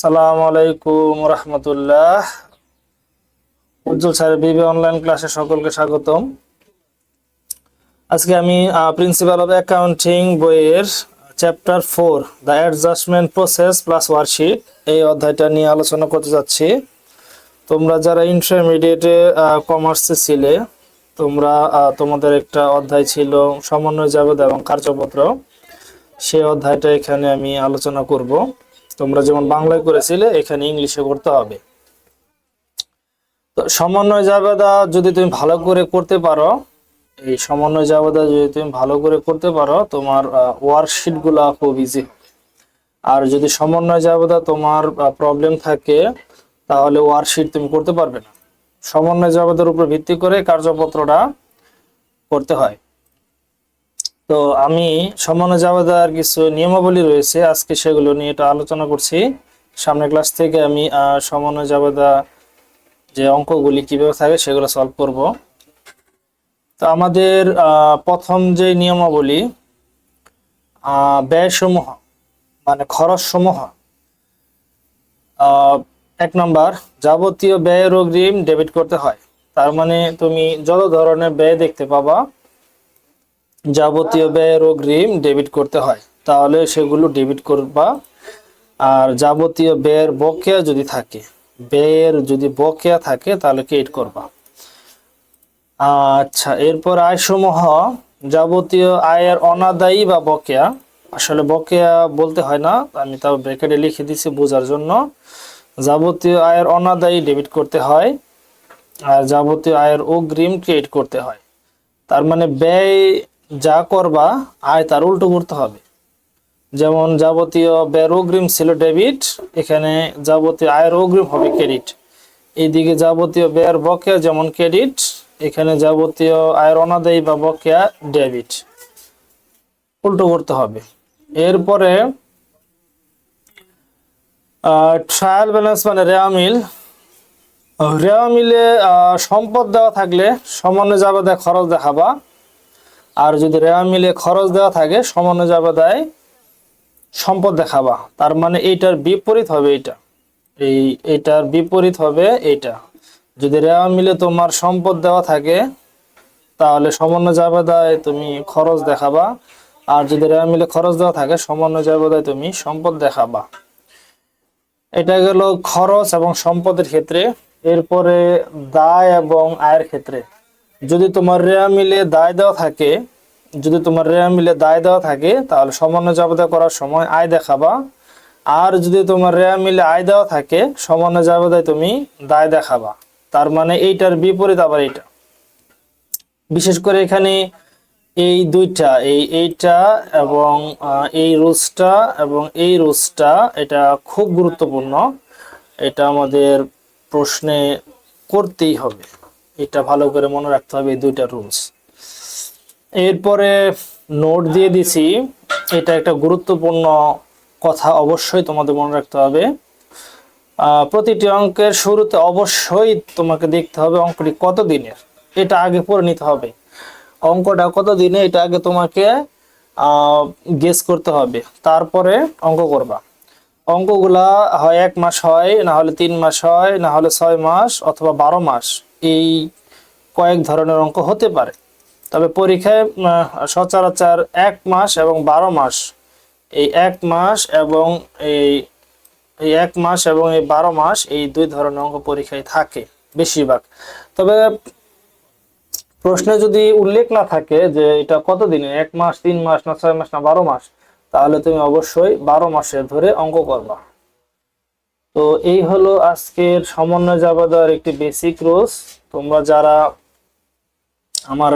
আসসালামু আলাইকুম রহমতুল্লাহ। উজ্জ্বল স্যারের বিবি অনলাইন ক্লাসে সকলকে স্বাগতম। আজকে আমি প্রিন্সিপাল অফ অ্যাকাউন্টিং বইয়ের chapter 4 the adjustment process plus worksheet এই অধ্যায়টা নিয়ে আলোচনা করতে যাচ্ছি। তোমরা যারা ইন্টারমিডিয়েটে কমার্সে ছিলে, তোমাদের একটা অধ্যায় ছিল সমন্বয় জাবেদা এবং কার্যপত্র। সেই অধ্যায়টা এখানে আমি আলোচনা করব। তোমরা যেমন বাংলায় করেছিলে এখানে ইংলিশে করতে হবে। তো সমন্বয় জাবেদা যদি তুমি ভালো করে করতে পারো, এই সমন্বয় জাবেদা যদি তুমি ভালো করে করতে পারো, তোমার ওয়ার্কশিট গুলা খুব ইজি হবে। আর যদি সমন্বয় জাবেদা তোমার প্রবলেম থাকে তাহলে ওয়ার্কশিট তুমি করতে পারবে না। সমন্বয় জাবেদার উপর ভিত্তি করে কার্যপত্রটা করতে হয়। তো আমি সমন্বয় জাবেদার কিছু নিয়মাবলী রয়েছে, আজকে সেগুলো নিয়ে এটা আলোচনা করছি। সামনের ক্লাস থেকে আমি সমন্বয় জাবেদা যে অঙ্কগুলি কিভাবে থাকে সেগুলো সলভ করব। তো আমাদের প্রথম যে নিয়মাবলী, ব্যয়সমূহ মানে খরচ সমূহ। 1 নম্বর, যাবতীয় ব্যয়ের অগ্রিম ডেবিট করতে হয়। তার মানে তুমি যত ধরনের ব্যয় দেখতে পাবা যাবতীয় ব্যয়ের অগ্রিম ডেবিট করতে হয়, তাহলে সেগুলো ডেবিট করবা। আর যাবতীয় ব্যয়ের বকেয়া যদি থাকে, তাহলে ক্রেডিট করবা। আচ্ছা, এরপর আয়সমূহ, যাবতীয় আয়ের অনাদায়ী বা বকেয়া। আসলে বকেয়া বলতে হয় না, আমি তাও ব্র্যাকেটে লিখে দিছি বোঝার জন্য। যাবতীয় আয়ের অনাদায়ী ডেবিট করতে হয়, আর যাবতীয় আয়ের অগ্রিম ক্রেডিট করতে হয়। তার মানে ব্যয় যা করবা আয় তার উল্টো করতে হবে। যেমন যাবতীয় ব্যয়ের অগ্রিম ছিল ডেবিট, এখানে যাবতীয় আয়ের অগ্রিম হবে ক্রেডিট। এইদিকে যাবতীয় ব্যয়ের বকেয়া যেমন ক্রেডিট, এখানে যাবতীয় আয়ের অনাদায়ী বা বকেয়া ডেবিট, উল্টো করতে হবে। এরপরে ট্রায়াল ব্যালেন্স মানে রেওয়ামিল। রেওয়ামিলে সম্পদ দেওয়া থাকলে সমন্বয় জাবেদায় খরচ দেখাবা, আর যদি রেওয়ামিলে খরচ দেওয়া থাকে সমন্বয় জাবেদায় সম্পদ দেখাবা। তার মানে এইটার বিপরীত হবে এইটা, এইটার বিপরীত হবে এইটা। যদি রেওয়ামিলে তোমার সম্পদ দেওয়া থাকে তাহলে সমন্বয় জাবেদায় তুমি খরচ দেখাবা, আর যদি রেওয়ামিলে খরচ দেওয়া থাকে সমন্বয় জাবেদায় তুমি সম্পদ দেখাবা। এটা গেল খরচ এবং সম্পদের ক্ষেত্রে। এরপরে দায় এবং আয়ের ক্ষেত্রে, যদি তোমার রেওয়ামিলে দায় দেওয়া থাকে তাহলে সমন্বয় জাবেদা করার সময় আয় দেখাবা। আর যদি তোমার রেওয়ামিলে আয় দেওয়া থাকে সমন্বয় জাবেদায় তুমি দায় দেখাবা। তার মানে এইটার বিপরীত আবার এইটা। বিশেষ করে এখানে এই দুইটা, এইটা এবং এই রুলসটা এবং এই রুলসটা, এটা খুব গুরুত্বপূর্ণ। এটা আমাদের প্রশ্নে করতেই হবে, এটা ভালো করে মনে রাখতে হবে এই দুইটা রুলস। এরপরে নোট দিয়ে দিছি, এটা একটা গুরুত্বপূর্ণ কথা, অবশ্যই তোমাদের মনে রাখতে হবে। প্রতিটি অঙ্কের শুরুতে অবশ্যই তোমাকে দেখতে হবে অঙ্কটি কত দিনের, এটা আগে পড়ে নিতে হবে। অঙ্কটা কত দিনে এটা আগে তোমাকে গেস করতে হবে, তারপরে অঙ্ক করবা। অঙ্কগুলা হয় 1 মাস হয়, না হলে 3 মাস হয়, না হলে 6 মাস অথবা 12 মাস, এই কয়েক ধরনের অঙ্ক হতে পারে। তবে পরীক্ষায় সচরাচর 1 মাস এবং 12 মাস, এই 1 মাস এবং এই 12 মাস, এই 2 ধরনের অঙ্ক পরীক্ষায় থাকে বেশিরভাগ। তবে প্রশ্নে যদি উল্লেখ না থাকে যে এটা কত দিনে, 1 মাস, 3 মাস, না 6 মাস, না 12 মাস, তাহলে তুমি অবশ্যই 12 মাসের ধরে অঙ্ক করবা। তো এই হলো আজকের সমন্বয় জাবেদার একটি বেসিক রুলস। তোমরা যারা আমার